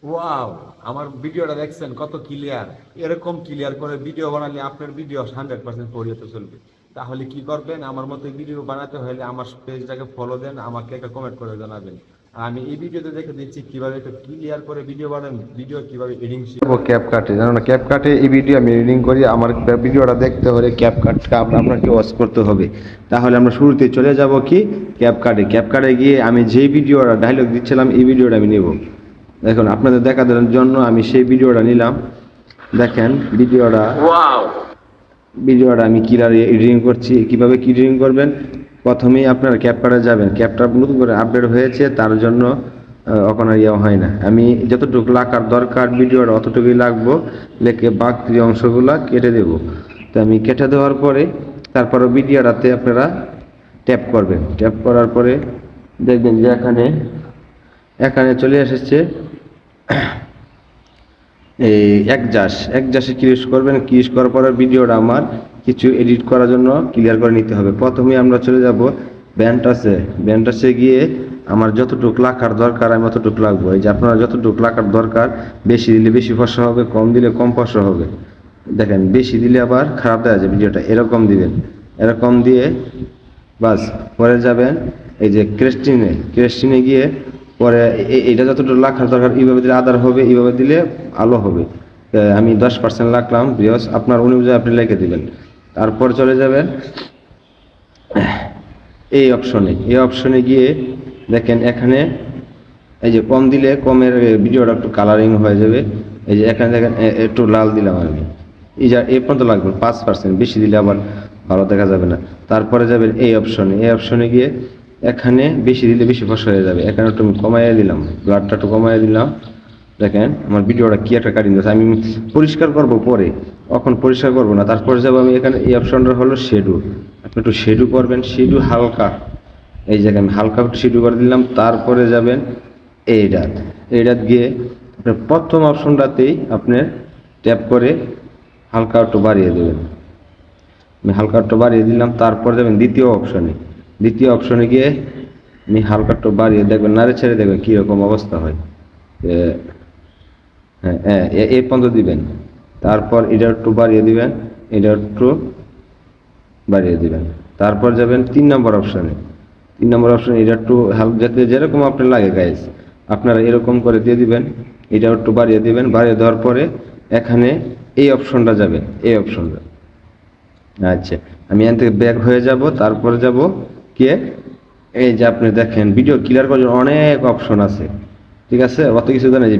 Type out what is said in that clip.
Wow, আমার ভিডিওটা দেখছেন কত ক্লিয়ার। এরকম ক্লিয়ার করে ভিডিও বানালে আপনার ভিডিও 100% পরিচিত চলবে। তাহলে কি করবেন, আমার মতো ভিডিও বানাতে হলে আমার পেজটাকে ফলো দেন, আমাকে একটা কমেন্ট করে জানাবেন। আর আমি এই ভিডিওতে দেখে দিচ্ছি কিভাবে একটু ক্লিয়ার করে ভিডিও বানান, ভিডিও কিভাবে এডিটিং শিখবো ক্যাপকাটে। জানো না, ক্যাপকাটে এই ভিডিও আমি এডিটিং করি। আমার ভিডিওটা দেখতে হলে ক্যাপকাটটা আপনাকে ওয়াচ করতে হবে। তাহলে আমরা শুরুতে চলে যাব কি ক্যাপকাটে। ক্যাপকাটে গিয়ে আমি যেই ভিডিওটা ডায়লগ দিচ্ছিলাম এই ভিডিওটা আমি নেব। দেখুন, আপনাদের দেখানোর জন্য আমি সেই ভিডিওটা নিলাম। দেখেন ভিডিওটা আমি কিভাবে এডিটিং করছি। কিভাবে কি এডিটিং করবেন, প্রথমেই আপনারা ক্যাপকাটে যাবেন। ক্যাপটা নতুন করে আপডেট হয়েছে, তার জন্য এখন আর ইয়ে হয় না। আমি যতটুকু লাগার দরকার ভিডিওটা অতটুকুই লাগবো, লেখে বাকি অংশগুলো কেটে দেব। তো আমি কেটে দেওয়ার পরে তারপরে ভিডিওটাতে আপনারা ট্যাপ করবেন। ট্যাপ করার পরে দেখবেন যে এখানে এখানে চলে এসেছে এই এক জাসে ক্লিক করবেন। ক্লিক করার পরে ভিডিওটা আমার কিছু এডিট করার জন্য ক্লিয়ার করে নিতে হবে। প্রথমে আমরা চলে যাব ব্যান্টাসে গিয়ে আমার যতটুকু লাখার দরকার আমি অতটুকু লাগবো। এই যে আপনারা যতটুকু লাখার দরকার, বেশি দিলে বেশি ফসা হবে, কম দিলে কম ফসা হবে। দেখেন, বেশি দিলে আবার খারাপ দেওয়া যায় ভিডিওটা, এরকম দিবেন। এরকম দিয়ে বাস পরে যাবেন এই যে ক্রেস্টিনে গিয়ে পরে এইটা যতটুকু লাখার দরকার এইভাবে দিলে আদার হবে, এইভাবে দিলে আলো হবে। আমি 10% রাখলাম, বিয়স আপনার অনুযায়ী আপনি লিখে দিবেন। তারপর চলে যাবেন এই অপশনে গিয়ে দেখেন এখানে এই যে কম দিলে কমের ভিডিওটা একটু কালারিং হয়ে যাবে। এই যে এখানে দেখেন একটু লাল দিলাম আমি, এই পর্যন্ত লাগবে 5%, বেশি দিলে আবার ভালো দেখা যাবে না। তারপরে যাবেন এই অপশনে গিয়ে এখানে বেশি দিলে বেশি ফসা হয়ে যাবে। এখানে একটু কমাইয়ে দিলাম, ব্লাডটা একটু কমাইয়ে দিলাম। দেখেন আমার ভিডিওটা কি একটা কাটিং দিচ্ছে। আমি পরিষ্কার করব পরে, এখন পরিষ্কার করব না। তারপরে যাবো আমি এখানে এই অপশনটা হলো শেডু। আপনি একটু শেডু করবেন, শেডু হালকা, এই জায়গায় আমি হালকা একটু শেডু করে দিলাম। তারপরে যাবেন এইটাত গিয়ে আপনার প্রথম অপশনটাতেই আপনি ট্যাপ করে হালকা একটু বাড়িয়ে দেবেন। আমি হালকা একটু বাড়িয়ে দিলাম। তারপর যাবেন দ্বিতীয় অপশনে গিয়ে আমি হালকা একটু বাড়িয়ে দেখবেন, নাড়ে ছেড়ে দেখবেন কীরকম অবস্থা হয়। হ্যাঁ হ্যাঁ, এই পর্যন্ত দিবেন। তারপর এটা একটু বাড়িয়ে দিবেন, এটা একটু বাড়িয়ে দিবেন। তারপর যাবেন 3 নম্বর অপশনে এটা একটু হালকা, যাতে যেরকম আপনার লাগে গাইজ আপনারা এরকম করে দিয়ে দিবেন। এটা একটু বাড়িয়ে দিবেন। বাড়িয়ে দেওয়ার পরে এখানে এই অপশনটা যাবেন, এই অপশনটা। আচ্ছা, আমি এখান থেকে ব্যাক হয়ে যাব। তারপরে যাব কে এই যে আপনি দেখেন ভিডিও ক্লিয়ার করার জন্য অনেক অপশন আছে, ঠিক আছে? অত কিছু জানেন যে